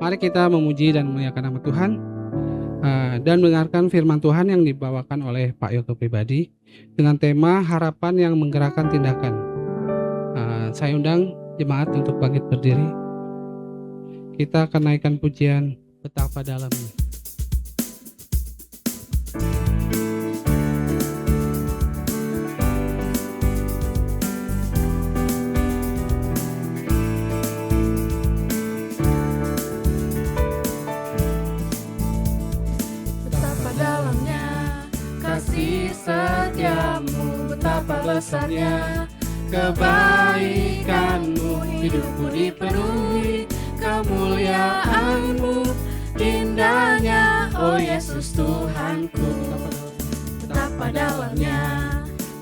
Mari kita memuji dan memuliakan nama Tuhan dan mendengarkan firman Tuhan yang dibawakan oleh Pak Yoto pribadi dengan tema harapan yang menggerakkan tindakan. Saya undang jemaat untuk bangkit berdiri. Kita akan naikkan pujian betapa dalamnya. Setiamu, betapa besarnya kebaikanmu, hidupku dipenuhi kemuliaanmu, indahnya, oh Yesus Tuhanku. Betapa dalamnya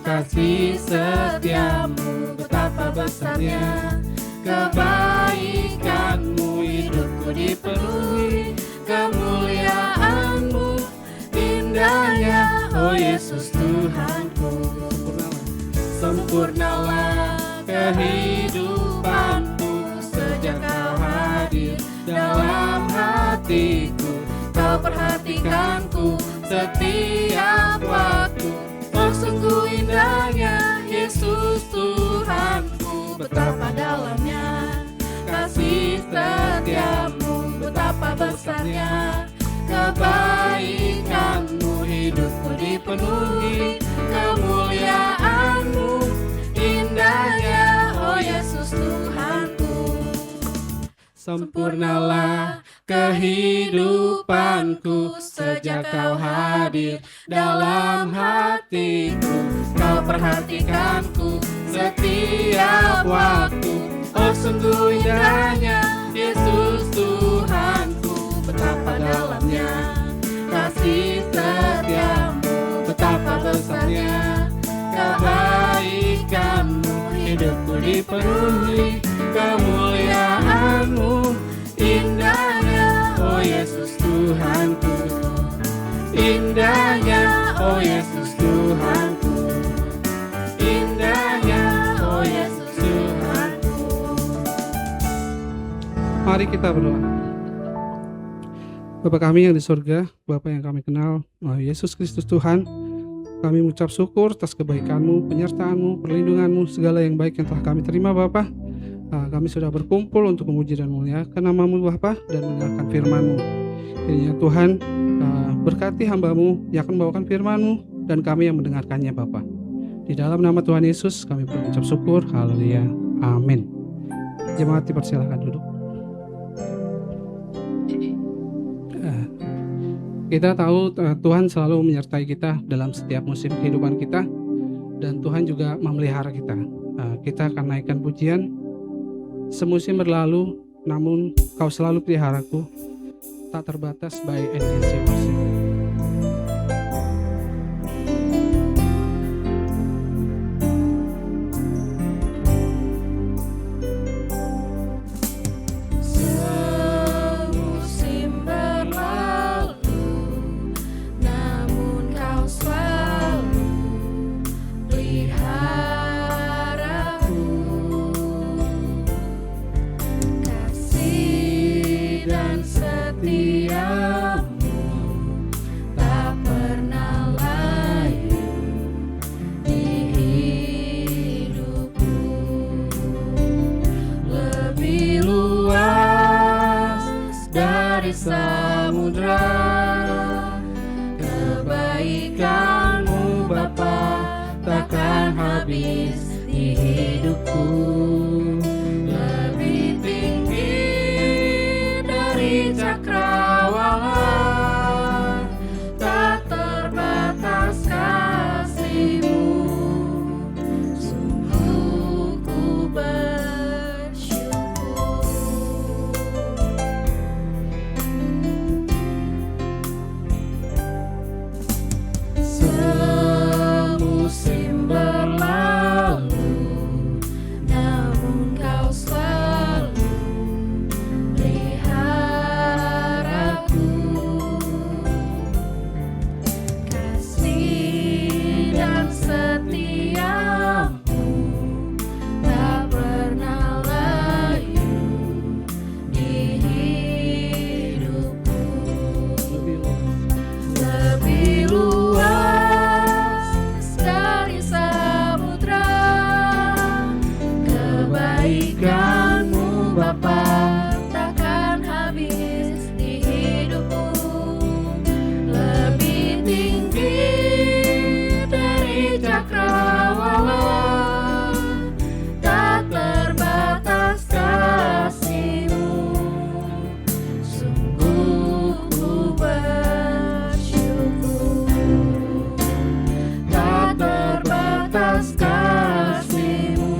kasih setiamu, betapa besarnya kebaikanmu, hidupku dipenuhi kemuliaanmu, indahnya, oh Yesus Tuhanku. Sempurnalah kehidupanku sejak Kau hadir dalam hatiku. Kau perhatikanku setiap waktu. Oh sungguh indahnya Yesus Tuhanku. Betapa dalamnya kasih setiamu, betapa besarnya kebaikanmu, hidupku dipenuhi kemuliaanmu, indahnya, oh Yesus Tuhanku. Sempurnalah kehidupanku sejak Kau hadir dalam hatiku. Kau perhatikanku setiap waktu. Oh sungguh indahnya Yesus Tuhanku. Betapa dalamnya kasih setiamu, betapa besarnya kebaikanmu, hidupku dipenuhi kemuliaanmu, indahnya, oh Yesus Tuhanku. Indahnya, oh Yesus Tuhanku. Indahnya, oh Yesus Tuhanku. Mari kita berdoa. Bapa kami yang di surga, Bapa yang kami kenal, Yesus Kristus Tuhan, kami mengucap syukur atas kebaikan-Mu, penyertaan-Mu, perlindungan-Mu, segala yang baik yang telah kami terima Bapa. Kami sudah berkumpul untuk memuji dan memuliakan nama-Mu Bapa dan mendengarkan firman-Mu. Kiranya Tuhan berkati hamba-Mu yang akan membawakan firman-Mu dan kami yang mendengarkannya Bapa. Di dalam nama Tuhan Yesus kami mengucap syukur, haleluya, amin. Jemaat dipersilakan duduk. Kita tahu Tuhan selalu menyertai kita dalam setiap musim kehidupan kita, dan Tuhan juga memelihara kita. Kita akan naikkan pujian, semusim berlalu, namun Kau selalu peliharaku, tak terbatas by NDC Worship. Samudra, kebaikan-Mu Bapa takkan habis di hidupku. Lebih tinggi dari cakrawala, tak terbatas kasih-Mu. Sungguh ku bersyukur. Semusim berlalu, namun terbatas kasih-Mu.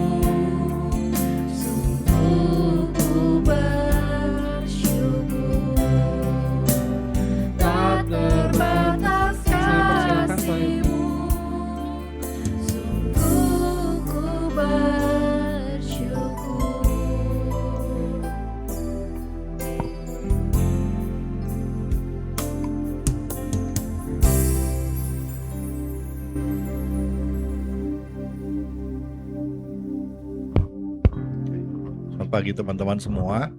Sungguh ku bersyukur, tak terbatas Saya persilakan, Pak. kasih-Mu. Sungguh ku bersyukur. Selamat pagi teman-teman semua.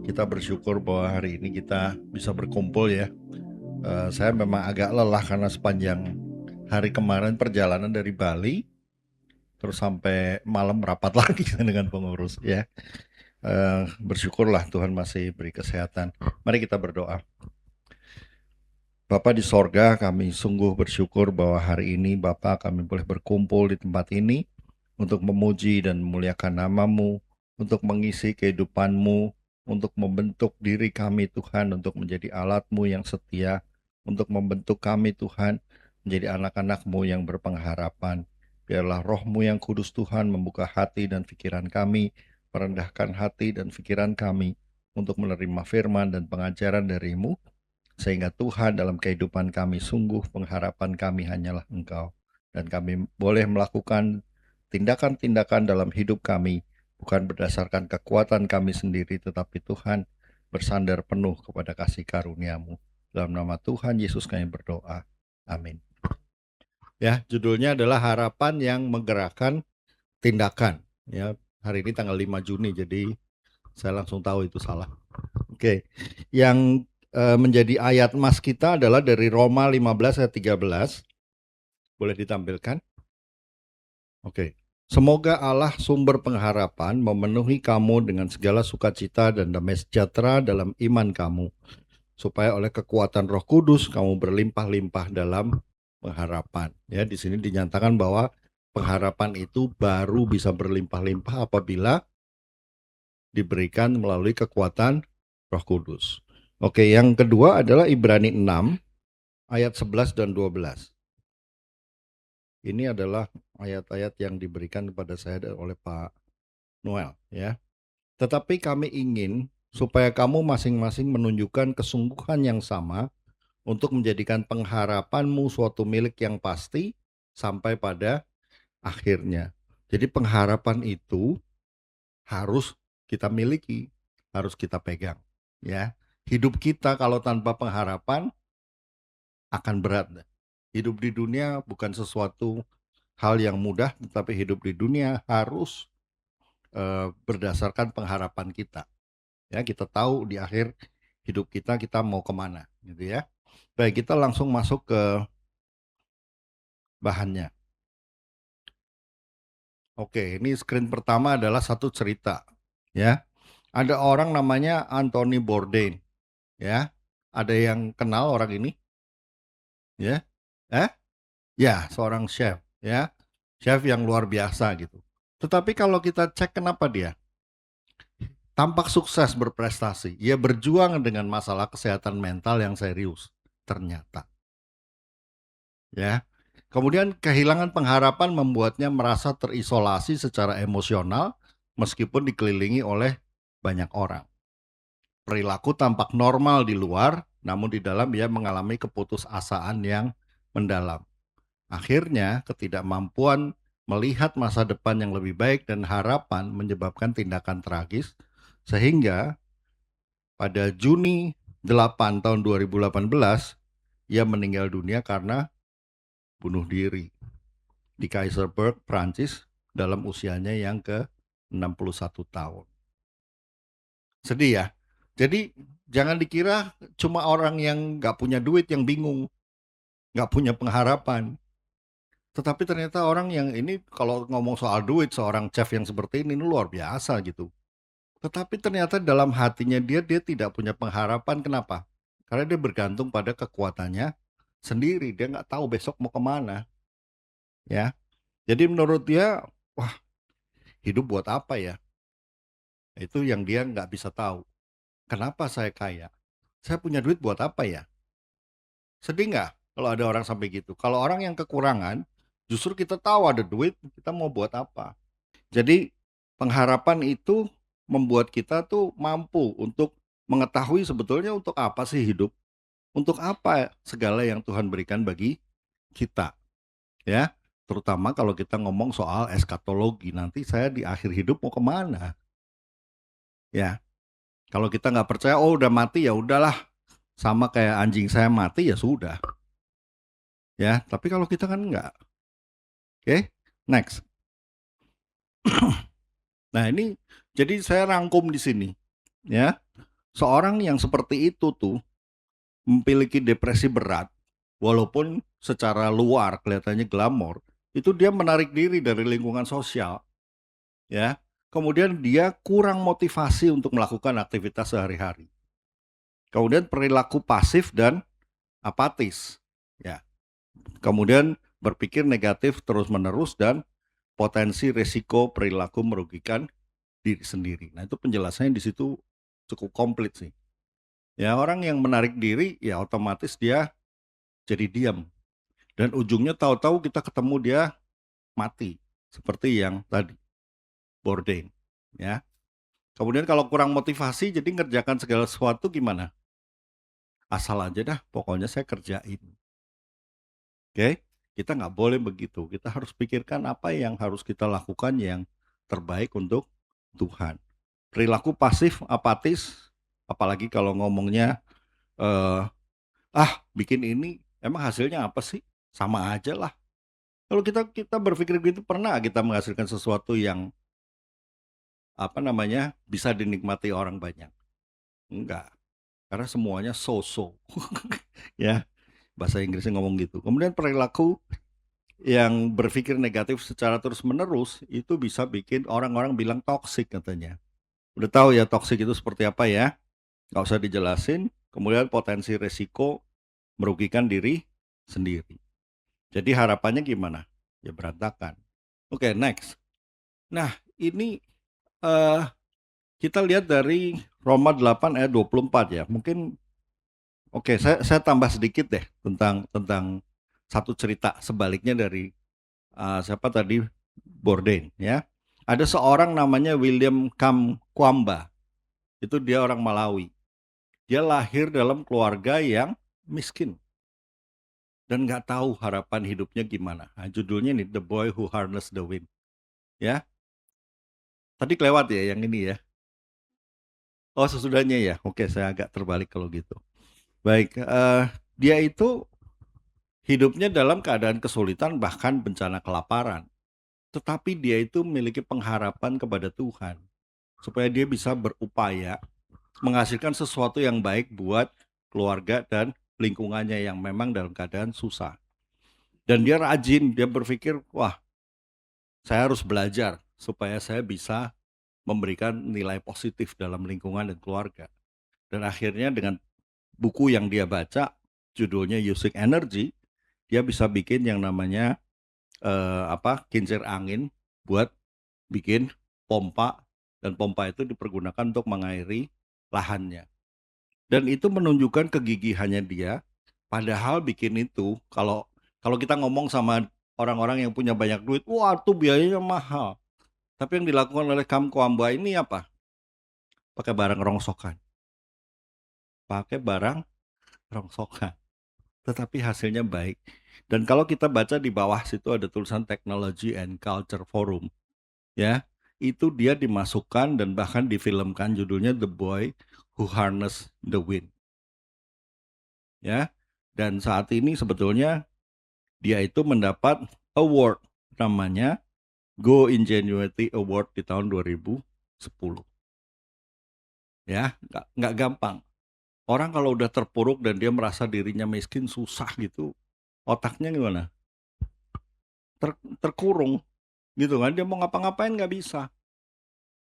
Kita bersyukur bahwa hari ini kita bisa berkumpul ya. Saya memang agak lelah karena sepanjang hari kemarin perjalanan dari Bali, terus sampai malam rapat lagi dengan pengurus ya. Bersyukurlah Tuhan masih beri kesehatan. Mari kita berdoa. Bapa di sorga, kami sungguh bersyukur bahwa hari ini Bapa kami boleh berkumpul di tempat ini untuk memuji dan memuliakan nama-Mu, untuk mengisi kehidupan-Mu, untuk membentuk diri kami Tuhan, untuk menjadi alat-Mu yang setia, untuk membentuk kami Tuhan, menjadi anak-anak-Mu yang berpengharapan. Biarlah Roh-Mu yang kudus Tuhan membuka hati dan pikiran kami, merendahkan hati dan pikiran kami untuk menerima firman dan pengajaran dari-Mu, sehingga Tuhan dalam kehidupan kami sungguh pengharapan kami hanyalah Engkau. Dan kami boleh melakukan tindakan-tindakan dalam hidup kami, bukan berdasarkan kekuatan kami sendiri, tetapi Tuhan bersandar penuh kepada kasih karunia-Mu. Dalam nama Tuhan Yesus kami berdoa. Amin. Ya, judulnya adalah harapan yang menggerakkan tindakan. Ya, hari ini tanggal 5 Juni, jadi saya langsung tahu itu salah. Oke, yang menjadi ayat mas kita adalah dari Roma 15 ayat 13. Boleh ditampilkan? Oke. Semoga Allah sumber pengharapan memenuhi kamu dengan segala sukacita dan damai sejahtera dalam iman kamu, supaya oleh kekuatan Roh Kudus kamu berlimpah-limpah dalam pengharapan. Ya, di sini dinyatakan bahwa pengharapan itu baru bisa berlimpah-limpah apabila diberikan melalui kekuatan Roh Kudus. Oke, yang kedua adalah Ibrani 6 ayat 11 dan 12. Ini adalah ayat-ayat yang diberikan kepada saya oleh Pak Noel ya. Tetapi kami ingin supaya kamu masing-masing menunjukkan kesungguhan yang sama untuk menjadikan pengharapanmu suatu milik yang pasti sampai pada akhirnya. Jadi pengharapan itu harus kita miliki, harus kita pegang ya. Hidup kita kalau tanpa pengharapan akan berat. Hidup di dunia bukan sesuatu hal yang mudah, tetapi hidup di dunia harus berdasarkan pengharapan kita. Ya, kita tahu di akhir hidup kita mau kemana, gitu ya. Baik, kita langsung masuk ke bahannya. Oke, ini screen pertama adalah satu cerita, ya. Ada orang namanya Anthony Bourdain, ya. Ada yang kenal orang ini? Ya, ya, seorang chef, ya, chef yang luar biasa gitu. Tetapi kalau kita cek kenapa dia tampak sukses berprestasi, ia berjuang dengan masalah kesehatan mental yang serius, ternyata. Ya, kemudian kehilangan pengharapan membuatnya merasa terisolasi secara emosional meskipun dikelilingi oleh banyak orang. Perilaku tampak normal di luar, namun di dalam ia mengalami keputusasaan yang mendalam. Akhirnya, ketidakmampuan melihat masa depan yang lebih baik dan harapan menyebabkan tindakan tragis, sehingga pada Juni 8 tahun 2018, ia meninggal dunia karena bunuh diri di Kaisersberg, Prancis, dalam usianya yang ke-61 tahun. Sedih ya? Jadi jangan dikira cuma orang yang gak punya duit yang bingung, gak punya pengharapan. Tetapi ternyata orang yang ini kalau ngomong soal duit, seorang chef yang seperti ini luar biasa gitu. Tetapi ternyata dalam hatinya dia tidak punya pengharapan. Kenapa? Karena dia bergantung pada kekuatannya sendiri. Dia gak tahu besok mau kemana. Ya, jadi menurut dia, wah, hidup buat apa ya? Itu yang dia gak bisa tahu. Kenapa saya kaya? Saya punya duit buat apa ya? Sedih nggak kalau ada orang sampai gitu? Kalau orang yang kekurangan, Justru kita tahu ada duit, kita mau buat apa. Jadi pengharapan itu membuat kita tuh mampu untuk mengetahui sebetulnya untuk apa sih hidup, untuk apa segala yang Tuhan berikan bagi kita, ya. Terutama kalau kita ngomong soal eskatologi, nanti saya di akhir hidup mau kemana, ya. Kalau kita nggak percaya, oh udah mati ya udahlah, sama kayak anjing saya mati ya sudah, ya. Tapi kalau kita kan nggak. Oke, next. Nah ini jadi saya rangkum di sini, ya. Seorang yang seperti itu tuh memiliki depresi berat, walaupun secara luar kelihatannya glamor, itu dia menarik diri dari lingkungan sosial, ya. Kemudian dia kurang motivasi untuk melakukan aktivitas sehari-hari. Kemudian perilaku pasif dan apatis, ya. Kemudian berpikir negatif terus-menerus dan potensi risiko perilaku merugikan diri sendiri. Nah, itu penjelasannya di situ cukup komplit sih. Ya, orang yang menarik diri ya otomatis dia jadi diam. Dan ujungnya tahu-tahu kita ketemu dia mati. Seperti yang tadi, Bourdain, ya. Kemudian kalau kurang motivasi jadi ngerjakan segala sesuatu gimana? Asal aja dah, pokoknya saya kerjain. Oke? Kita nggak boleh begitu. Kita harus pikirkan apa yang harus kita lakukan yang terbaik untuk Tuhan. Perilaku pasif, apatis, apalagi kalau ngomongnya eh, bikin ini emang hasilnya apa sih? Sama aja lah. Kalau kita berpikir gitu, pernah kita menghasilkan sesuatu yang bisa dinikmati orang banyak? Enggak, karena semuanya so-so. Ya, bahasa Inggrisnya ngomong gitu. Kemudian perilaku yang berpikir negatif secara terus-menerus itu bisa bikin orang-orang bilang toksik katanya. Udah tahu ya toksik itu seperti apa ya? Nggak usah dijelasin. Kemudian potensi resiko merugikan diri sendiri. Jadi harapannya gimana? Ya berantakan. Oke, next. Nah, ini kita lihat dari Roma 8 ayat 24 ya. Mungkin saya tambah sedikit deh tentang satu cerita sebaliknya dari siapa tadi, Bourdain ya. Ada seorang namanya William Kamkwamba. Itu dia orang Malawi. Dia lahir dalam keluarga yang miskin dan nggak tahu harapan hidupnya gimana. Nah, judulnya nih The Boy Who Harnessed the Wind. Ya, tadi kelewat ya yang ini ya. Oh sesudahnya ya. Oke, saya agak terbalik kalau gitu. Baik, dia itu hidupnya dalam keadaan kesulitan bahkan bencana kelaparan. Tetapi dia itu memiliki pengharapan kepada Tuhan supaya dia bisa berupaya menghasilkan sesuatu yang baik buat keluarga dan lingkungannya yang memang dalam keadaan susah. Dan dia rajin, dia berpikir, wah, saya harus belajar supaya saya bisa memberikan nilai positif dalam lingkungan dan keluarga. Dan akhirnya dengan buku yang dia baca, judulnya Using Energy, dia bisa bikin yang namanya kincir angin buat bikin pompa, dan pompa itu dipergunakan untuk mengairi lahannya. Dan itu menunjukkan kegigihannya dia. Padahal bikin itu, kalau kita ngomong sama orang-orang yang punya banyak duit, wah itu biayanya mahal. Tapi yang dilakukan oleh Kamkwamba ini apa? Pakai barang rongsokan. Tetapi hasilnya baik. Dan kalau kita baca di bawah situ ada tulisan Technology and Culture Forum, ya, itu dia dimasukkan dan bahkan difilmkan, judulnya The Boy Who Harnessed the Wind. Ya, dan saat ini sebetulnya dia itu mendapat award namanya Go Ingenuity Award di tahun 2010. Ya, nggak gampang. Orang kalau udah terpuruk dan dia merasa dirinya miskin, susah gitu, otaknya gimana? Terkurung gitu kan, dia mau ngapa-ngapain nggak bisa.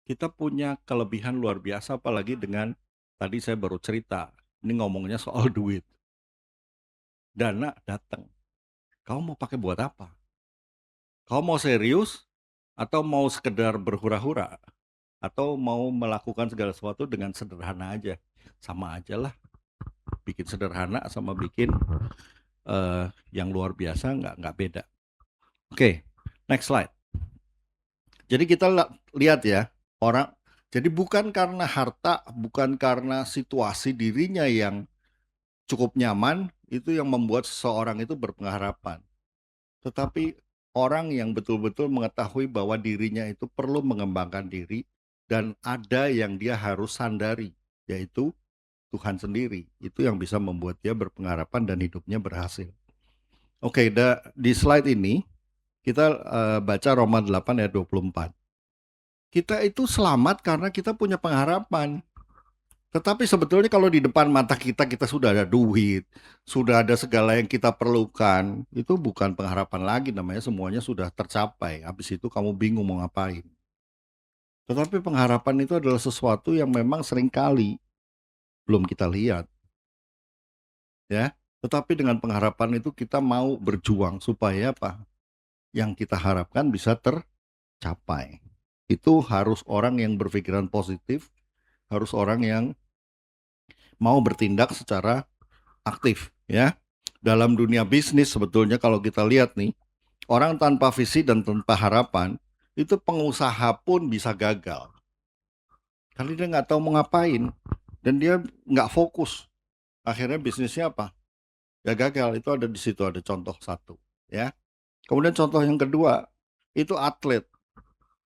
Kita punya kelebihan luar biasa, apalagi dengan tadi saya baru cerita, ini ngomongnya soal duit. Dana datang, kamu mau pakai buat apa? Kamu mau serius atau mau sekedar berhura-hura? Atau mau melakukan segala sesuatu dengan sederhana aja? Sama aja lah, bikin sederhana sama bikin yang luar biasa nggak beda. Oke, next slide. Jadi kita lihat ya, orang jadi bukan karena harta, bukan karena situasi dirinya yang cukup nyaman, itu yang membuat seseorang itu berpengharapan. Tetapi orang yang betul-betul mengetahui bahwa dirinya itu perlu mengembangkan diri dan ada yang dia harus sandari, yaitu Tuhan sendiri. Itu yang bisa membuat dia berpengharapan dan hidupnya berhasil. Oke, di slide ini kita baca Roma 8 ayat 24. Kita itu selamat karena kita punya pengharapan. Tetapi sebetulnya kalau di depan mata kita sudah ada duit, sudah ada segala yang kita perlukan, itu bukan pengharapan lagi namanya, semuanya sudah tercapai. Habis itu kamu bingung mau ngapain. Tetapi pengharapan itu adalah sesuatu yang memang seringkali belum kita lihat. Ya, tetapi dengan pengharapan itu kita mau berjuang supaya apa? Yang kita harapkan bisa tercapai. Itu harus orang yang berpikiran positif, harus orang yang mau bertindak secara aktif, ya. Dalam dunia bisnis sebetulnya kalau kita lihat nih, orang tanpa visi dan tanpa harapan, itu pengusaha pun bisa gagal. Karena dia nggak tahu mau ngapain, dan dia nggak fokus. Akhirnya bisnisnya apa? Ya gagal. Itu ada di situ, ada contoh satu, ya. Kemudian contoh yang kedua, itu atlet.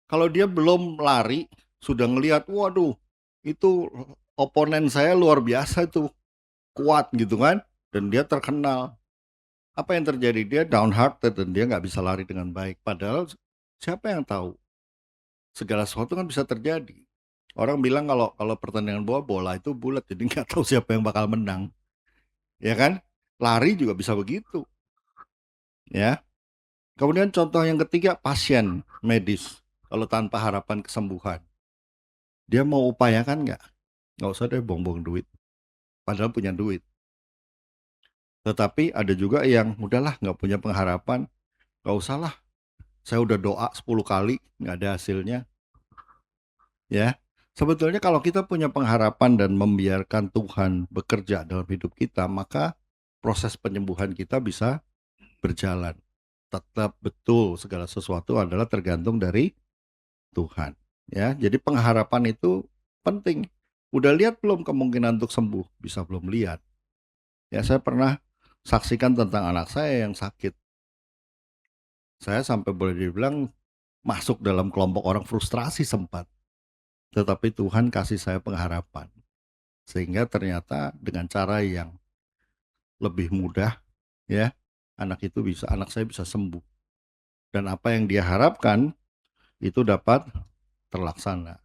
Kalau dia belum lari, sudah ngelihat, waduh, itu oponen saya luar biasa itu, kuat gitu kan, dan dia terkenal. Apa yang terjadi? Dia downhearted dan dia nggak bisa lari dengan baik. Padahal siapa yang tahu? Segala sesuatu kan bisa terjadi. Orang bilang kalau pertandingan bola itu bulat, jadi nggak tahu siapa yang bakal menang, ya kan? Lari juga bisa begitu, ya. Kemudian contoh yang ketiga, pasien medis. Kalau tanpa harapan kesembuhan, dia mau upayakan nggak? Nggak usah deh buang-buang duit, padahal punya duit. Tetapi ada juga yang udahlah nggak punya pengharapan, nggak usah lah, saya udah doa 10 kali nggak ada hasilnya. Ya, sebetulnya kalau kita punya pengharapan dan membiarkan Tuhan bekerja dalam hidup kita, maka proses penyembuhan kita bisa berjalan. Tetap betul segala sesuatu adalah tergantung dari Tuhan. Ya, jadi pengharapan itu penting. Udah lihat belum kemungkinan untuk sembuh? Bisa belum lihat. Ya, saya pernah saksikan tentang anak saya yang sakit. Saya sampai boleh dibilang masuk dalam kelompok orang frustrasi sempat. Tetapi Tuhan kasih saya pengharapan. Sehingga ternyata dengan cara yang lebih mudah, ya, anak saya bisa sembuh. Dan apa yang dia harapkan itu dapat terlaksana.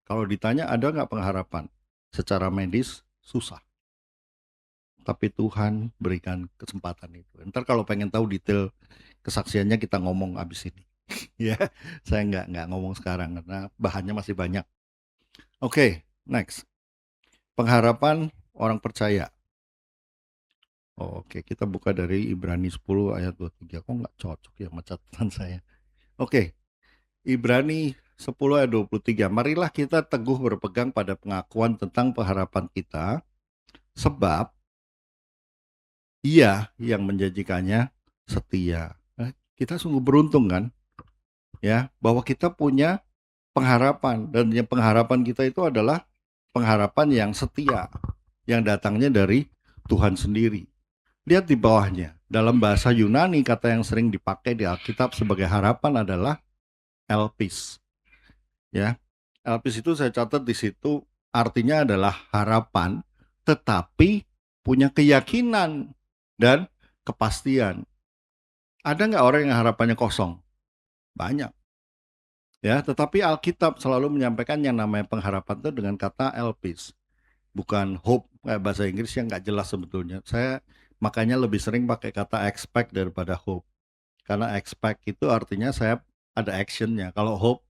Kalau ditanya ada nggak pengharapan? Secara medis susah. Tapi Tuhan berikan kesempatan itu. Ntar kalau pengen tahu detail kesaksiannya kita ngomong abis ini. Ya, saya nggak ngomong sekarang karena bahannya masih banyak. Oke, next. Pengharapan orang percaya. Oke, kita buka dari Ibrani 10 ayat 23. Kok nggak cocok ya sama catatan saya? Oke, Ibrani 10 ayat 23. Marilah kita teguh berpegang pada pengakuan tentang pengharapan kita, sebab Ia yang menjanjikannya setia. Kita sungguh beruntung kan? Ya, bahwa kita punya pengharapan, dan yang pengharapan kita itu adalah pengharapan yang setia, yang datangnya dari Tuhan sendiri. Lihat di bawahnya, dalam bahasa Yunani kata yang sering dipakai di Alkitab sebagai harapan adalah elpis. Ya, elpis itu saya catat di situ artinya adalah harapan, tetapi punya keyakinan dan kepastian. Ada nggak orang yang harapannya kosong? Banyak. Ya, tetapi Alkitab selalu menyampaikan yang namanya pengharapan itu dengan kata elpis, bukan hope kayak bahasa Inggris yang nggak jelas sebetulnya. Saya makanya lebih sering pakai kata expect daripada hope. Karena expect itu artinya saya ada actionnya. Kalau hope,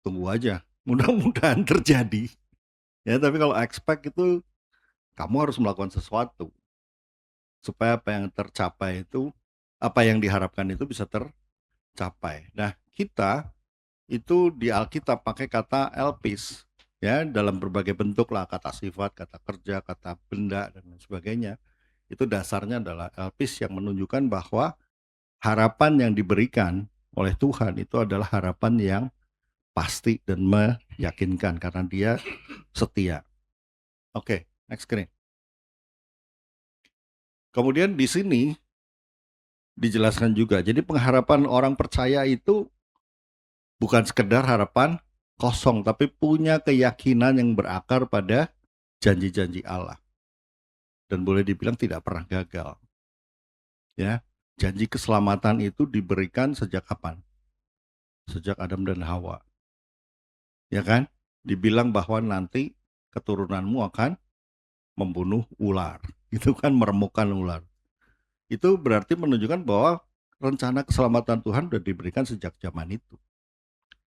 tunggu aja. Mudah-mudahan terjadi. Ya, tapi kalau expect itu kamu harus melakukan sesuatu. Supaya apa yang tercapai itu, apa yang diharapkan itu bisa tercapai. Nah, kita itu di Alkitab pakai kata elpis. Ya, dalam berbagai bentuk lah, kata sifat, kata kerja, kata benda, dan lain sebagainya. Itu dasarnya adalah elpis yang menunjukkan bahwa harapan yang diberikan oleh Tuhan itu adalah harapan yang pasti dan meyakinkan karena dia setia. Oke, next screen. Kemudian di sini dijelaskan juga, jadi pengharapan orang percaya itu bukan sekedar harapan kosong, tapi punya keyakinan yang berakar pada janji-janji Allah. Dan boleh dibilang tidak pernah gagal. Ya, janji keselamatan itu diberikan sejak kapan? Sejak Adam dan Hawa. Ya kan? Dibilang bahwa nanti keturunanmu akan membunuh ular. Itu kan meremukkan ular. Itu berarti menunjukkan bahwa rencana keselamatan Tuhan sudah diberikan sejak zaman itu.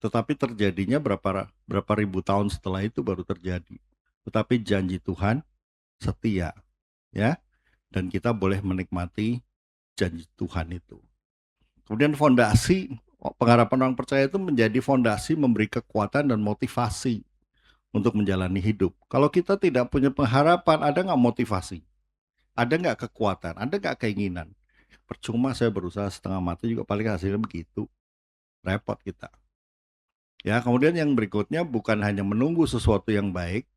Tetapi terjadinya berapa ribu tahun setelah itu baru terjadi. Tetapi janji Tuhan setia, ya. Dan kita boleh menikmati janji Tuhan itu. Kemudian fondasi pengharapan orang percaya itu menjadi fondasi memberi kekuatan dan motivasi untuk menjalani hidup. Kalau kita tidak punya pengharapan, ada nggak motivasi? Ada nggak kekuatan? Ada nggak keinginan? Percuma saya berusaha setengah mati juga paling hasilnya begitu. Repot kita. Ya, kemudian yang berikutnya bukan hanya menunggu sesuatu yang baik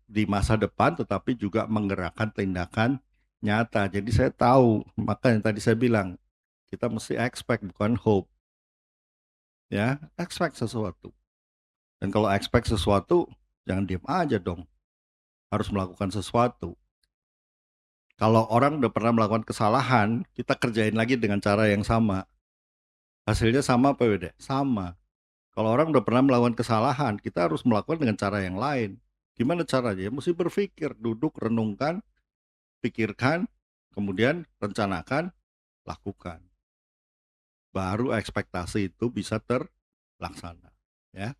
di masa depan, tetapi juga menggerakkan tindakan nyata. Jadi saya tahu, makanya tadi saya bilang, kita mesti expect bukan hope. Ya, expect sesuatu. Dan kalau expect sesuatu, jangan diam aja dong. Harus melakukan sesuatu. Kalau orang udah pernah melakukan kesalahan, kita kerjain lagi dengan cara yang sama. Hasilnya sama apa beda? Sama. Kalau orang udah pernah melakukan kesalahan, kita harus melakukan dengan cara yang lain. Gimana caranya? Mesti berpikir, duduk, renungkan, pikirkan, kemudian rencanakan, lakukan. Baru ekspektasi itu bisa terlaksana. Ya.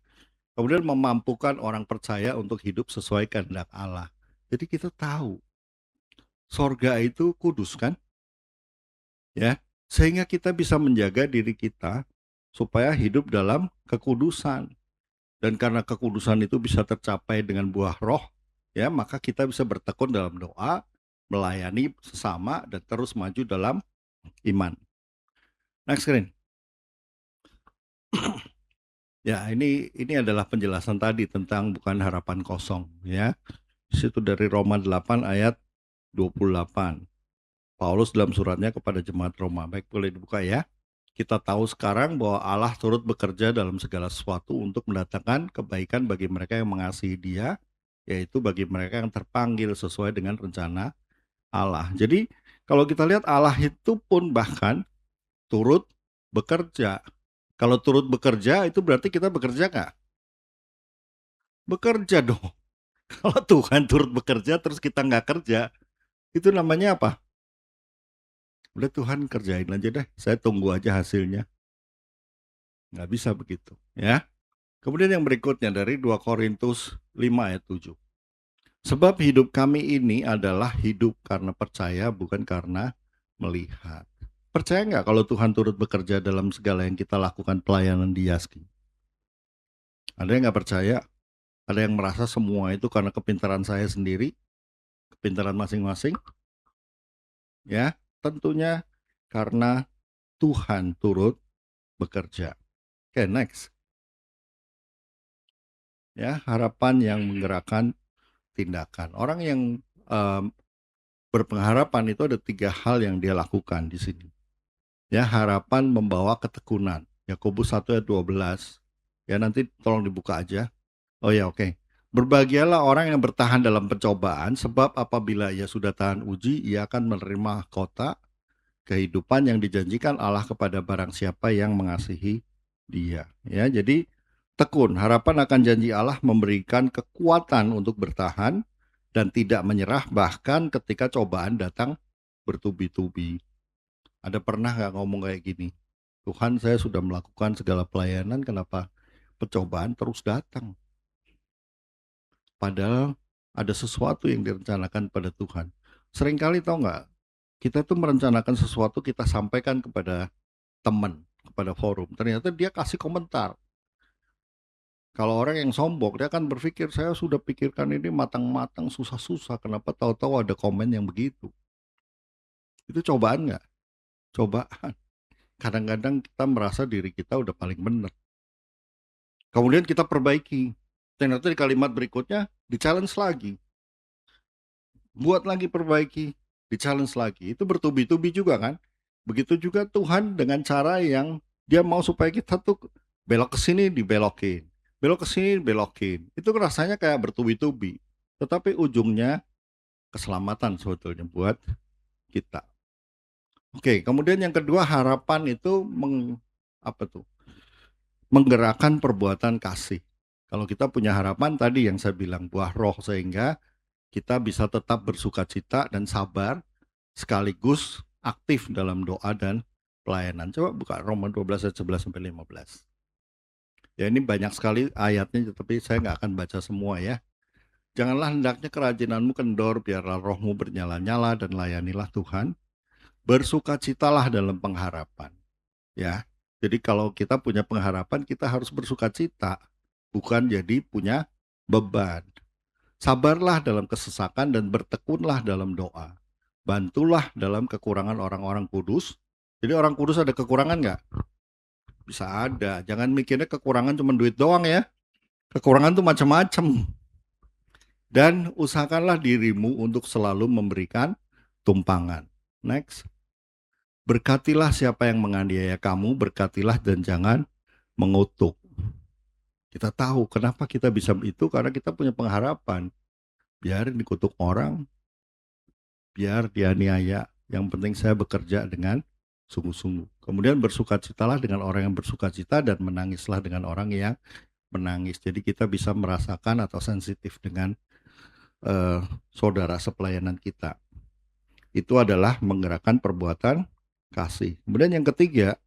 Kemudian memampukan orang percaya untuk hidup sesuai kehendak Allah. Jadi kita tahu, sorga itu kudus kan? Ya, sehingga kita bisa menjaga diri kita supaya hidup dalam kekudusan. Dan karena kekudusan itu bisa tercapai dengan buah roh, ya, maka kita bisa bertekun dalam doa, melayani sesama, dan terus maju dalam iman. Next screen. Ya, ini adalah penjelasan tadi tentang bukan harapan kosong, ya. Di situ dari Roma 8 ayat 28. Paulus dalam suratnya kepada jemaat Roma. Baik, boleh dibuka ya. Kita tahu sekarang bahwa Allah turut bekerja dalam segala sesuatu untuk mendatangkan kebaikan bagi mereka yang mengasihi Dia, yaitu bagi mereka yang terpanggil sesuai dengan rencana Allah. Jadi, kalau kita lihat Allah itu pun bahkan turut bekerja. Kalau turut bekerja itu berarti kita bekerja nggak? Bekerja dong. Kalau Tuhan turut bekerja terus kita nggak kerja, itu namanya apa? Udah Tuhan kerjain aja deh, saya tunggu aja hasilnya. Nggak bisa begitu, ya. Kemudian yang berikutnya dari 2 Korintus 5 ayat 7. Sebab hidup kami ini adalah hidup karena percaya, bukan karena melihat. Percaya nggak kalau Tuhan turut bekerja dalam segala yang kita lakukan pelayanan di Yaski? Ada yang nggak percaya? Ada yang merasa semua itu karena kepintaran saya sendiri? Kepintaran masing-masing? Ya, tentunya karena Tuhan turut bekerja. Oke, next. Ya, harapan yang menggerakkan tindakan. Orang yang berpengharapan itu ada 3 hal yang dia lakukan di sini. Ya, harapan membawa ketekunan. Yakobus 1 ayat 12. Ya, nanti tolong dibuka aja. Oh ya, oke. Berbahagialah orang yang bertahan dalam pencobaan, sebab apabila ia sudah tahan uji, ia akan menerima mahkota kehidupan yang dijanjikan Allah kepada barang siapa yang mengasihi Dia. Ya, jadi tekun. Harapan akan janji Allah memberikan kekuatan untuk bertahan dan tidak menyerah bahkan ketika cobaan datang bertubi-tubi. Ada pernah nggak ngomong kayak gini? Tuhan, saya sudah melakukan segala pelayanan, kenapa pencobaan terus datang? Padahal ada sesuatu yang direncanakan pada Tuhan. Seringkali tahu nggak, kita tuh merencanakan sesuatu, kita sampaikan kepada teman, kepada forum. Ternyata dia kasih komentar. Kalau orang yang sombong, dia akan berpikir, saya sudah pikirkan ini matang-matang, susah-susah, kenapa tahu-tahu ada komen yang begitu? Itu cobaan nggak? Cobaan. kadang-kadang kita merasa diri kita udah paling benar. Kemudian kita perbaiki. Ternyata di kalimat berikutnya di-challenge lagi. Buat lagi perbaiki, di-challenge lagi. Itu bertubi-tubi juga kan. Begitu juga Tuhan dengan cara yang dia mau supaya kita tuh belok ke sini dibelokin. Belok ke sini belokin. Itu rasanya kayak bertubi-tubi. Tetapi ujungnya keselamatan sebetulnya buat kita. Oke, kemudian yang kedua harapan itu menggerakkan perbuatan kasih. Kalau kita punya harapan tadi yang saya bilang buah roh sehingga kita bisa tetap bersukacita dan sabar sekaligus aktif dalam doa dan pelayanan. Coba buka Roma 12 ayat 11 sampai 15. Ya ini banyak sekali ayatnya tapi saya nggak akan baca semua ya. Janganlah hendaknya kerajinanmu kendor, biarlah rohmu bernyala-nyala dan layanilah Tuhan. Bersukacitalah dalam pengharapan. Ya. Jadi kalau kita punya pengharapan kita harus bersukacita, bukan jadi punya beban. Sabarlah dalam kesesakan dan bertekunlah dalam doa. Bantulah dalam kekurangan orang-orang kudus. Jadi orang kudus ada kekurangan nggak? Bisa ada. Jangan mikirnya kekurangan cuma duit doang ya. Kekurangan tuh macam-macam. Dan usahakanlah dirimu untuk selalu memberikan tumpangan. Next. Berkatilah siapa yang menganiaya kamu, berkatilah dan jangan mengutuk. Kita tahu kenapa kita bisa itu karena kita punya pengharapan. Biar dikutuk orang, biar dianiaya. Yang penting saya bekerja dengan sungguh-sungguh. Kemudian bersukacitalah dengan orang yang bersukacita dan menangislah dengan orang yang menangis. Jadi kita bisa merasakan atau sensitif dengan saudara sepelayanan kita. Itu adalah menggerakkan perbuatan kasih. Kemudian yang ketiga,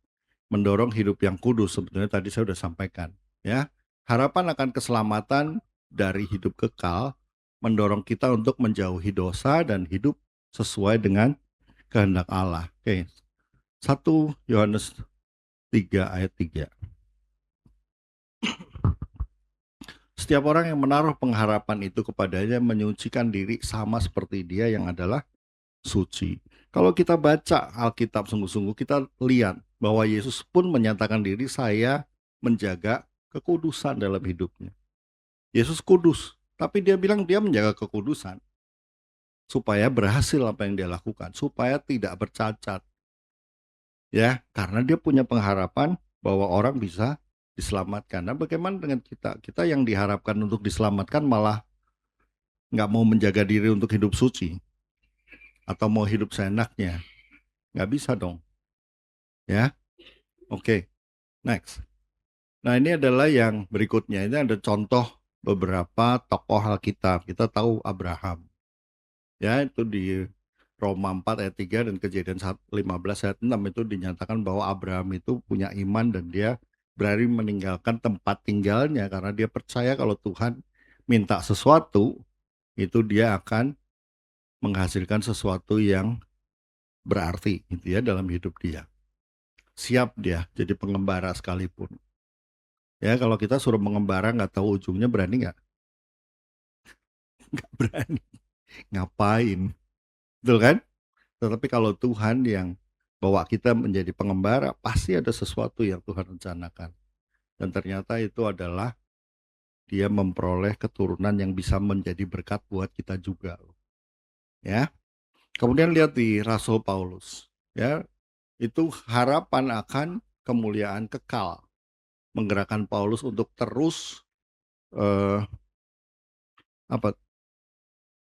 mendorong hidup yang kudus. Sebetulnya tadi saya sudah sampaikan, ya. Harapan akan keselamatan dari hidup kekal mendorong kita untuk menjauhi dosa dan hidup sesuai dengan kehendak Allah. Oke. 1 Yohanes 3 ayat 3. Setiap orang yang menaruh pengharapan itu kepadanya menyucikan diri sama seperti dia yang adalah suci. Kalau kita baca Alkitab sungguh-sungguh, kita lihat bahwa Yesus pun menyatakan diri, saya menjaga kekudusan dalam hidupnya. Yesus kudus, tapi dia bilang dia menjaga kekudusan supaya berhasil apa yang dia lakukan, supaya tidak bercacat. Ya, karena dia punya pengharapan bahwa orang bisa diselamatkan. Nah, bagaimana dengan kita? Kita yang diharapkan untuk diselamatkan malah nggak mau menjaga diri untuk hidup suci. Atau mau hidup seenaknya. Nggak bisa dong. Ya. Oke. Next. Nah ini adalah yang berikutnya. Ini ada contoh beberapa tokoh Alkitab. Kita tahu Abraham. Ya itu di Roma 4 ayat 3 dan Kejadian 15 ayat 6 itu dinyatakan bahwa Abraham itu punya iman dan dia berani meninggalkan tempat tinggalnya karena dia percaya kalau Tuhan minta sesuatu itu dia akan menghasilkan sesuatu yang berarti gitu ya dalam hidup dia. Siap dia jadi pengembara sekalipun. Ya kalau kita suruh mengembara nggak tahu ujungnya berani nggak? Nggak berani. Ngapain? Betul kan? Tetapi kalau Tuhan yang bawa kita menjadi pengembara, pasti ada sesuatu yang Tuhan rencanakan. Dan ternyata itu adalah dia memperoleh keturunan yang bisa menjadi berkat buat kita juga. Ya. Kemudian lihat di Rasul Paulus, ya. Itu harapan akan kemuliaan kekal. Menggerakkan Paulus untuk terus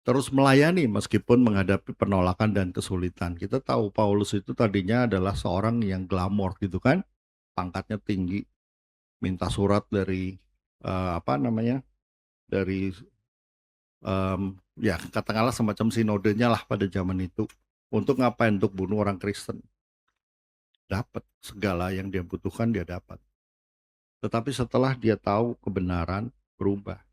terus melayani meskipun menghadapi penolakan dan kesulitan. Kita tahu Paulus itu tadinya adalah seorang yang glamor gitu kan, pangkatnya tinggi, minta surat dari dari ya katakanlah semacam sinodenya lah pada zaman itu. Untuk ngapain? Untuk bunuh orang Kristen. Dapat segala yang dia butuhkan, dia dapat. Tetapi setelah dia tahu kebenaran, berubah.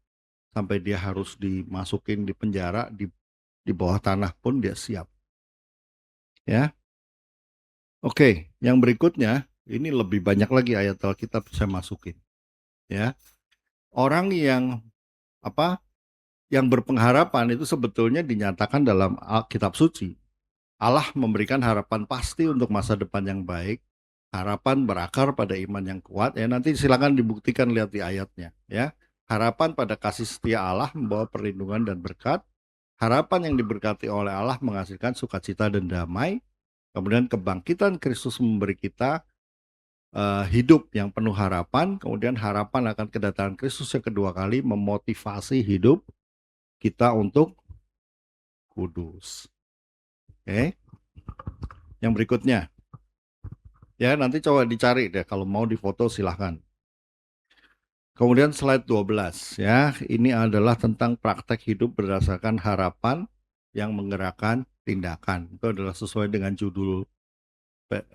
Sampai dia harus dimasukin di penjara, di bawah tanah pun dia siap. Ya. Oke, yang berikutnya, ini lebih banyak lagi ayat Alkitab saya masukin. Ya. Orang yang yang berpengharapan itu sebetulnya dinyatakan dalam Alkitab suci. Allah memberikan harapan pasti untuk masa depan yang baik Harapan berakar pada iman yang kuat. Ya, nanti silakan dibuktikan, lihat di ayatnya. Ya, harapan pada kasih setia Allah membawa perlindungan dan berkat. Harapan yang diberkati oleh Allah menghasilkan sukacita dan damai. Kemudian kebangkitan Kristus memberi kita hidup yang penuh harapan. Kemudian harapan akan kedatangan Kristus yang kedua kali memotivasi hidup kita untuk kudus. Oke. Yang berikutnya. Ya, nanti coba dicari deh, kalau mau difoto silahkan. Kemudian slide 12 ya, ini adalah tentang praktek hidup berdasarkan harapan yang menggerakkan tindakan. Itu adalah sesuai dengan judul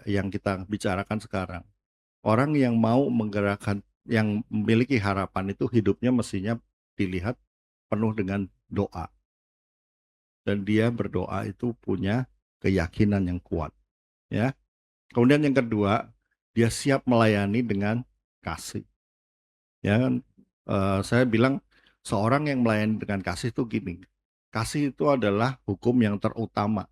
yang kita bicarakan sekarang. Orang yang mau menggerakkan, yang memiliki harapan itu hidupnya mestinya dilihat penuh dengan doa. Dan dia berdoa itu punya keyakinan yang kuat. Ya. Kemudian yang kedua, dia siap melayani dengan kasih. Ya, saya bilang seorang yang melayani dengan kasih itu gini. Kasih itu adalah hukum yang terutama.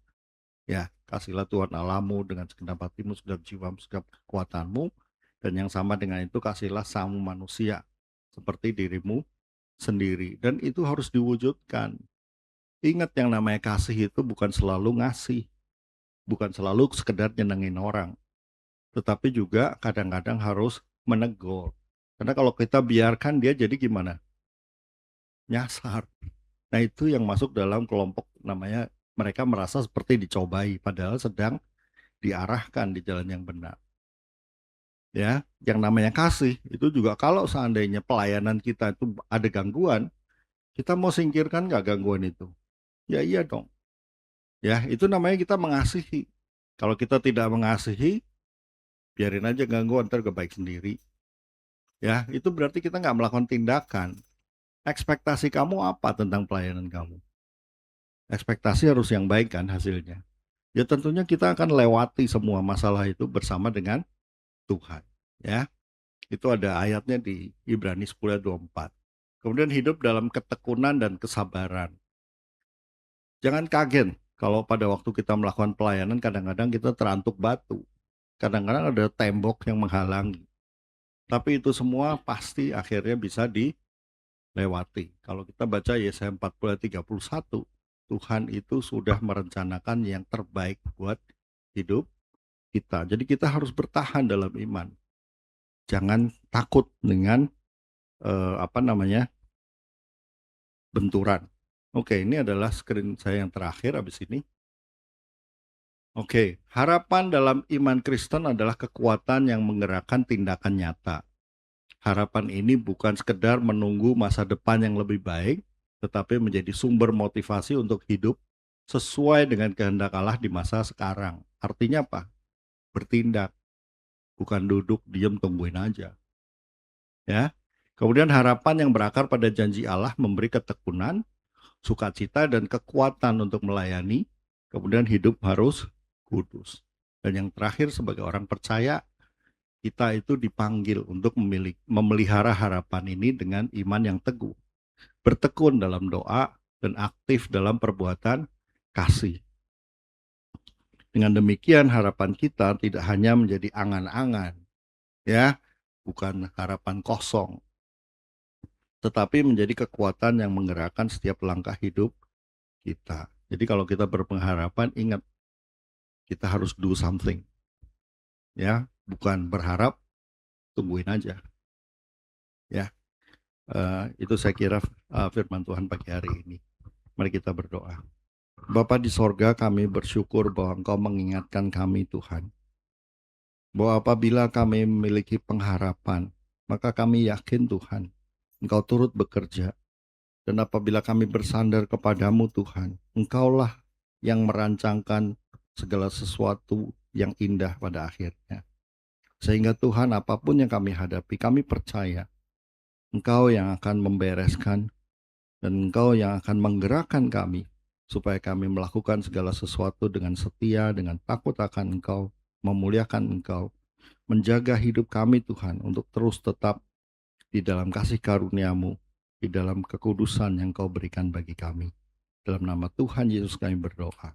Ya, kasihlah Tuhan Allahmu dengan segenap hatimu, segenap jiwamu, segenap kekuatanmu, dan yang sama dengan itu kasihlah sama manusia seperti dirimu sendiri. Dan itu harus diwujudkan. Ingat, yang namanya kasih itu bukan selalu ngasih, bukan selalu sekedar nyenengin orang, tetapi juga kadang-kadang harus menegur. Karena kalau kita biarkan dia jadi gimana? Nyasar. Nah, itu yang masuk dalam kelompok namanya mereka merasa seperti dicobai padahal sedang diarahkan di jalan yang benar. Ya, yang namanya kasih itu juga kalau seandainya pelayanan kita itu ada gangguan, kita mau singkirkan nggak gangguan itu? Ya iya dong. Ya, itu namanya kita mengasihi. Kalau kita tidak mengasihi, biarin aja gangguan, ntar baik sendiri. Ya, itu berarti kita nggak melakukan tindakan. Ekspektasi kamu apa tentang pelayanan kamu? Ekspektasi harus yang baik kan hasilnya. Ya tentunya kita akan lewati semua masalah itu bersama dengan Tuhan. Ya, itu ada ayatnya di Ibrani 10:24. Kemudian hidup dalam ketekunan dan kesabaran. Jangan kaget kalau pada waktu kita melakukan pelayanan kadang-kadang kita terantuk batu. Kadang-kadang ada tembok yang menghalangi. Tapi itu semua pasti akhirnya bisa dilewati. Kalau kita baca Yesaya 40:31, Tuhan itu sudah merencanakan yang terbaik buat hidup kita. Jadi kita harus bertahan dalam iman. Jangan takut dengan benturan. Oke, ini adalah screen saya yang terakhir abis ini. Oke, harapan dalam iman Kristen adalah kekuatan yang menggerakkan tindakan nyata. Harapan ini bukan sekedar menunggu masa depan yang lebih baik, tetapi menjadi sumber motivasi untuk hidup sesuai dengan kehendak Allah di masa sekarang. Artinya apa? Bertindak, bukan duduk diam tungguin aja. Ya. Kemudian harapan yang berakar pada janji Allah memberi ketekunan, sukacita dan kekuatan untuk melayani. Kemudian hidup harus kudus. Dan yang terakhir, sebagai orang percaya, kita itu dipanggil untuk memelihara harapan ini dengan iman yang teguh, bertekun dalam doa dan aktif dalam perbuatan kasih. Dengan demikian harapan kita tidak hanya menjadi angan-angan, ya, bukan harapan kosong, tetapi menjadi kekuatan yang menggerakkan setiap langkah hidup kita. Jadi kalau kita berpengharapan, ingat, kita harus do something. Ya, bukan berharap, tungguin aja. Ya, itu saya kira firman Tuhan pagi hari ini. Mari kita berdoa. Bapa di sorga, kami bersyukur bahwa Engkau mengingatkan kami, Tuhan, bahwa apabila kami memiliki pengharapan, maka kami yakin, Tuhan, Engkau turut bekerja. Dan apabila kami bersandar kepadamu, Tuhan, Engkaulah yang merancangkan segala sesuatu yang indah pada akhirnya. Sehingga Tuhan, apapun yang kami hadapi, kami percaya Engkau yang akan membereskan dan Engkau yang akan menggerakkan kami supaya kami melakukan segala sesuatu dengan setia, dengan takut akan Engkau, memuliakan Engkau, menjaga hidup kami, Tuhan, untuk terus tetap di dalam kasih karunia-Mu, di dalam kekudusan yang Kau berikan bagi kami. Dalam nama Tuhan Yesus kami berdoa.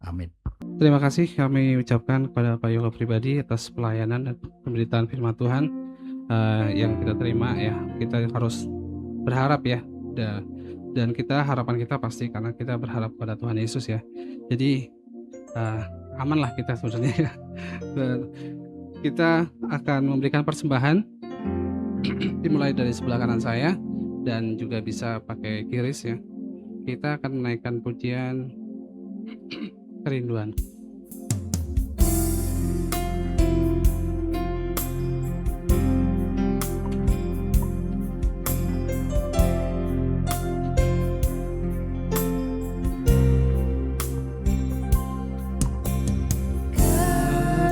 Amin. Terima kasih kami ucapkan kepada Pak Yoga pribadi atas pelayanan dan pemberitaan firman Tuhan yang kita terima ya. Kita harus berharap ya, dan harapan kita pasti karena kita berharap pada Tuhan Yesus ya. Jadi amanlah kita sebenarnya ya. Dan kita akan memberikan persembahan dimulai dari sebelah kanan saya dan juga bisa pakai kiris ya. Kita akan menaikkan pujian kerinduan.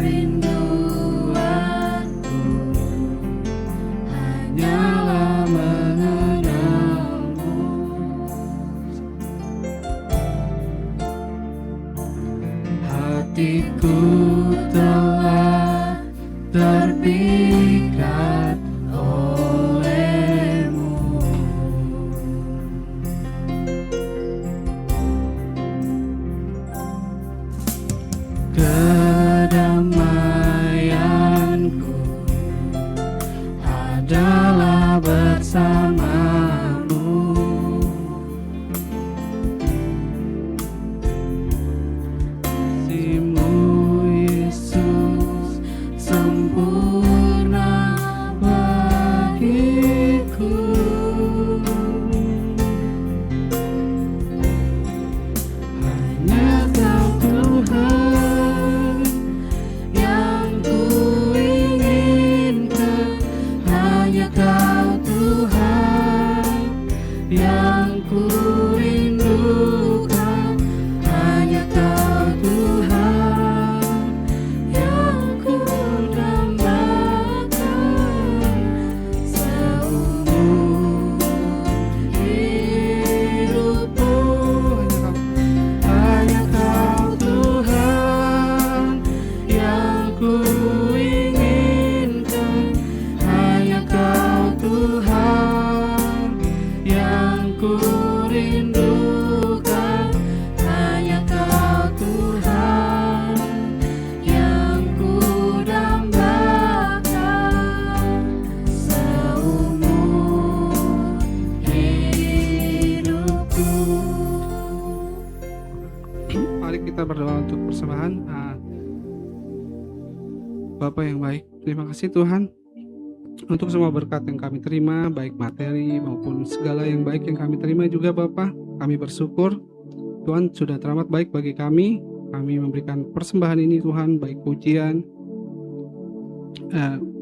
Kerinduanku hanyalah mengenalmu. Hatiku telah terpikat olehmu. Kedamaianku adalah bersamamu. Kasih-Mu Yesus sempurna bagiku. Hanya Kau Tuhan yang ku inginkan, hanya Kau Tuhan yang ku rindukan, hanya Kau Tuhan yang ku dambakan seumur hidupku. Hanya Kau Tuhan yang ku inginkan, hanya Kau Tuhan yang ku rindukan, hanya Kau Tuhan yang ku dambakan seumur hidupku. Mari kita berdoa untuk persembahan. Bapa yang baik, terima kasih Tuhan untuk semua berkat yang kami terima, baik materi maupun segala yang baik yang kami terima juga Bapa. Kami bersyukur Tuhan sudah teramat baik bagi kami. Kami memberikan persembahan ini Tuhan, baik pujian,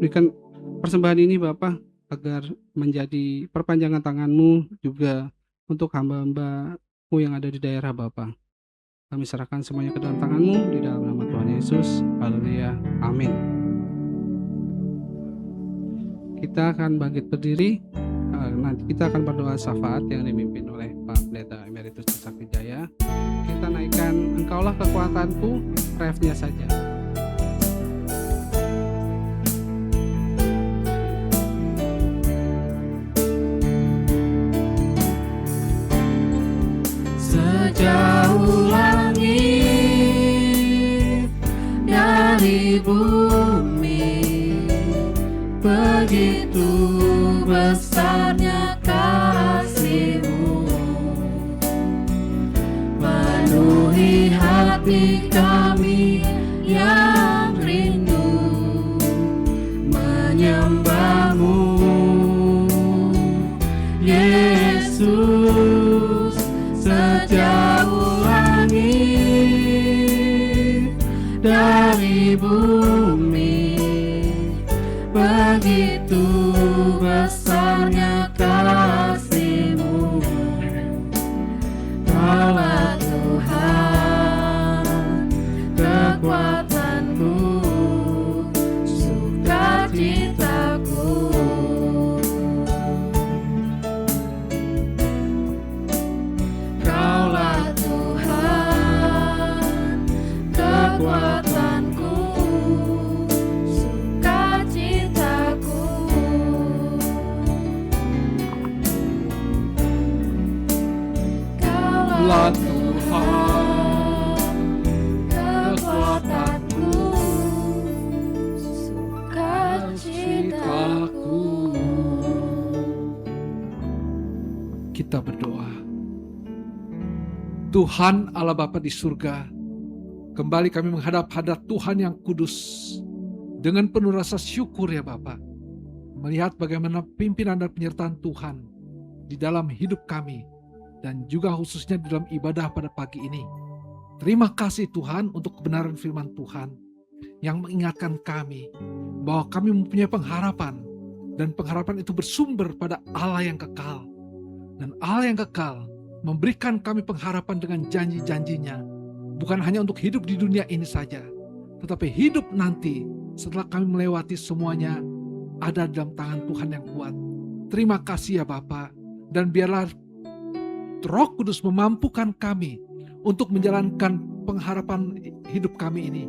berikan persembahan ini Bapa agar menjadi perpanjangan tangan-Mu juga untuk hamba-hamba-Mu yang ada di daerah Bapa. Kami serahkan semuanya ke dalam tangan-Mu di dalam nama Tuhan Yesus. Haleluya. Amin. Kita akan bangkit berdiri. Nanti kita akan berdoa syafaat yang dipimpin oleh Pak Pendeta Emeritus Sakti Jaya. Kita naikkan Engkaulah kekuatanku, refnya saja. Sejauh langit dari bumi, begitu besarnya kasih-Mu, penuhi hati kami yang rindu menyembah-Mu, Yesus. Sejauh langit dari bumi, begitu besarnya kasih-Mu, Kaulah Tuhan kekuatanku, sukacitaku. Kaulah Tuhan kekuatanku, Tuhan Allah Bapa di surga, kembali kami menghadap hadirat Tuhan yang kudus dengan penuh rasa syukur ya Bapa, melihat bagaimana pimpinan dan penyertaan Tuhan di dalam hidup kami dan juga khususnya di dalam ibadah pada pagi ini. Terima kasih Tuhan untuk kebenaran firman Tuhan yang mengingatkan kami bahwa kami mempunyai pengharapan, dan pengharapan itu bersumber pada Allah yang kekal. Dan Allah yang kekal memberikan kami pengharapan dengan janji-janjinya, bukan hanya untuk hidup di dunia ini saja, tetapi hidup nanti setelah kami melewati semuanya ada dalam tangan Tuhan yang kuat. Terima kasih ya Bapa, dan biarlah Roh Kudus memampukan kami untuk menjalankan pengharapan hidup kami ini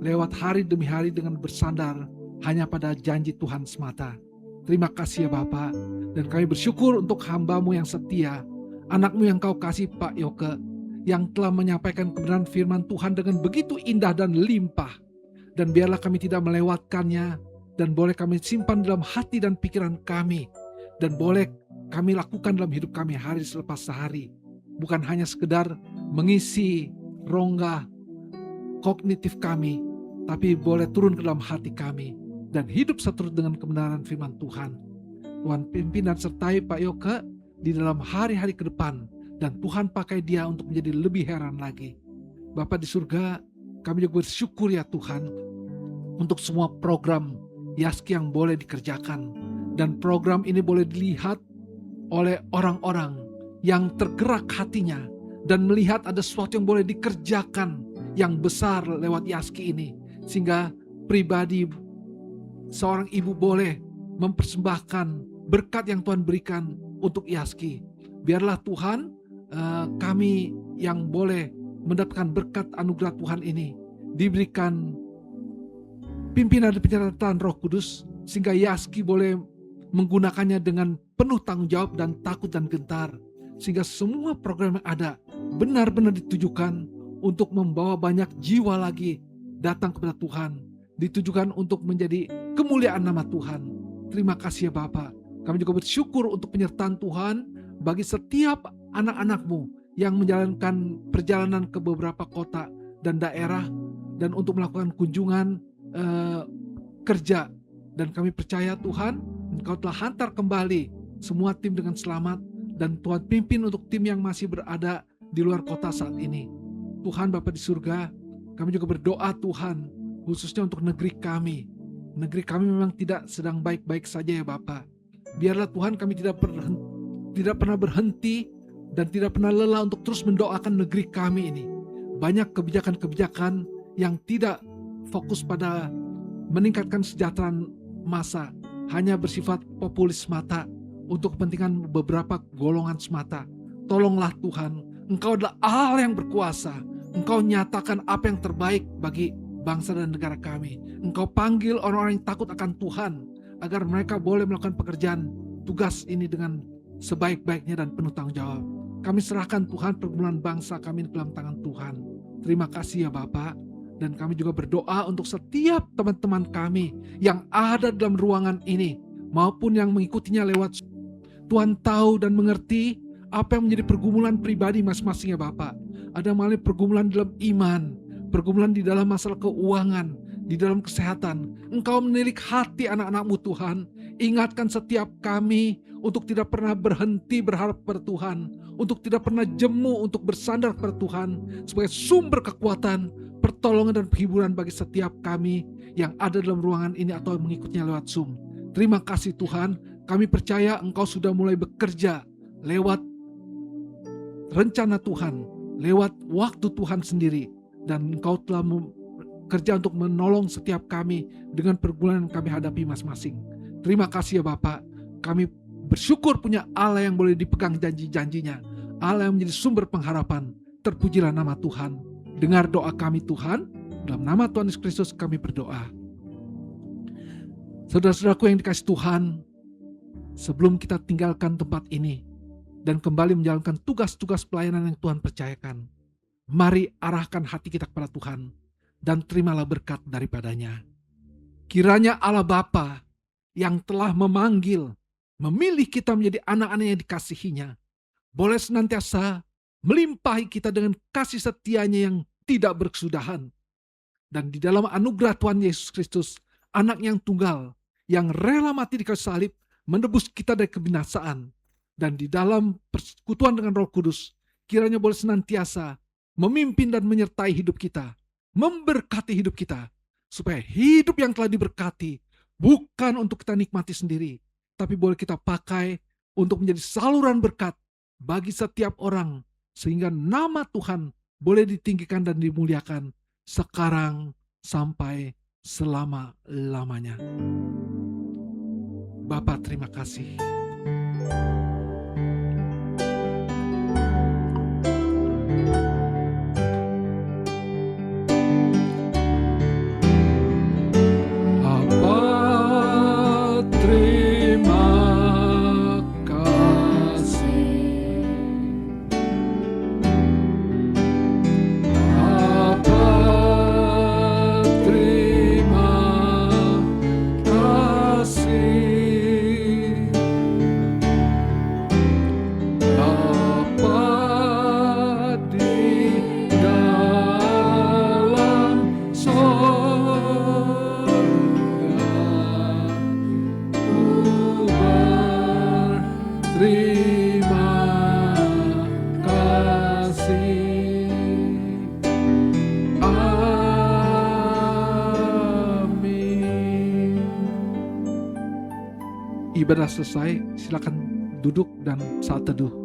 lewat hari demi hari dengan bersandar hanya pada janji Tuhan semata. Terima kasih ya Bapa, dan kami bersyukur untuk hamba-Mu yang setia, anak-Mu yang Kau kasih Pak Yoke, yang telah menyampaikan kebenaran firman Tuhan dengan begitu indah dan limpah. Dan biarlah kami tidak melewatkannya, dan boleh kami simpan dalam hati dan pikiran kami, dan boleh kami lakukan dalam hidup kami hari selepas hari. Bukan hanya sekedar mengisi rongga kognitif kami, tapi boleh turun ke dalam hati kami dan hidup seturut dengan kebenaran firman Tuhan. Tuhan pimpin dan sertai Pak Yoke di dalam hari-hari ke depan, dan Tuhan pakai dia untuk menjadi lebih heran lagi. Bapa di surga, kami juga bersyukur ya Tuhan untuk semua program Yaski yang boleh dikerjakan, dan program ini boleh dilihat oleh orang-orang yang tergerak hatinya dan melihat ada sesuatu yang boleh dikerjakan yang besar lewat Yaski ini, sehingga pribadi seorang ibu boleh mempersembahkan berkat yang Tuhan berikan untuk Yaski. Biarlah Tuhan, kami yang boleh mendapatkan berkat anugerah Tuhan ini diberikan pimpinan dan penyertaan Roh Kudus, sehingga Yaski boleh menggunakannya dengan penuh tanggung jawab dan takut dan gentar, sehingga semua program yang ada benar-benar ditujukan untuk membawa banyak jiwa lagi datang kepada Tuhan, ditujukan untuk menjadi kemuliaan nama Tuhan. Terima kasih ya Bapa. Kami juga bersyukur untuk penyertaan Tuhan bagi setiap anak-anak-Mu yang menjalankan perjalanan ke beberapa kota dan daerah, dan untuk melakukan kunjungan kerja. Dan kami percaya Tuhan, Engkau telah hantar kembali semua tim dengan selamat, dan Tuhan pimpin untuk tim yang masih berada di luar kota saat ini. Tuhan Bapa di surga, kami juga berdoa Tuhan, khususnya untuk negeri kami. Negeri kami memang tidak sedang baik-baik saja ya Bapa. Biarlah Tuhan kami tidak pernah berhenti dan tidak pernah lelah untuk terus mendoakan negeri kami ini. Banyak kebijakan-kebijakan yang tidak fokus pada meningkatkan kesejahteraan massa, hanya bersifat populis semata untuk kepentingan beberapa golongan semata. Tolonglah Tuhan, Engkau adalah Allah yang berkuasa. Engkau nyatakan apa yang terbaik bagi bangsa dan negara kami. Engkau panggil orang-orang yang takut akan Tuhan agar mereka boleh melakukan pekerjaan tugas ini dengan sebaik-baiknya dan penuh tanggung jawab. Kami serahkan Tuhan pergumulan bangsa kami di dalam tangan Tuhan. Terima kasih ya Bapak. Dan kami juga berdoa untuk setiap teman-teman kami yang ada dalam ruangan ini maupun yang mengikutinya lewat. Tuhan tahu dan mengerti apa yang menjadi pergumulan pribadi masing-masing ya Bapak. Ada malah pergumulan dalam iman, pergumulan di dalam masalah keuangan, di dalam kesehatan. Engkau menilik hati anak-anak-Mu Tuhan. Ingatkan setiap kami untuk tidak pernah berhenti berharap pada Tuhan, untuk tidak pernah jemu untuk bersandar pada Tuhan sebagai sumber kekuatan, pertolongan dan penghiburan bagi setiap kami yang ada dalam ruangan ini atau mengikutnya lewat Zoom. Terima kasih Tuhan, kami percaya Engkau sudah mulai bekerja lewat rencana Tuhan, lewat waktu Tuhan sendiri, dan Engkau telah bekerja untuk menolong setiap kami dengan pergumulan yang kami hadapi masing-masing. Terima kasih ya Bapak, kami bersyukur punya Allah yang boleh dipegang janji-janjinya, Allah yang menjadi sumber pengharapan. Terpujilah nama Tuhan. Dengar doa kami Tuhan, dalam nama Tuhan Yesus Kristus kami berdoa. Saudara-saudaraku yang dikasihi Tuhan, sebelum kita tinggalkan tempat ini dan kembali menjalankan tugas-tugas pelayanan yang Tuhan percayakan, mari arahkan hati kita kepada Tuhan dan terimalah berkat daripadanya. Kiranya Allah Bapa yang telah memanggil, memilih kita menjadi anak-anak yang dikasihinya, boleh senantiasa melimpahi kita dengan kasih setianya yang tidak berkesudahan. Dan di dalam anugerah Tuhan Yesus Kristus, anak yang tunggal, yang rela mati di kayu salib, menebus kita dari kebinasaan. Dan di dalam persekutuan dengan Roh Kudus, kiranya boleh senantiasa memimpin dan menyertai hidup kita, memberkati hidup kita, supaya hidup yang telah diberkati bukan untuk kita nikmati sendiri, tapi boleh kita pakai untuk menjadi saluran berkat bagi setiap orang, sehingga nama Tuhan boleh ditinggikan dan dimuliakan sekarang sampai selama-lamanya. Bapa, terima kasih. Ibadah selesai, silakan duduk dan saat teduh.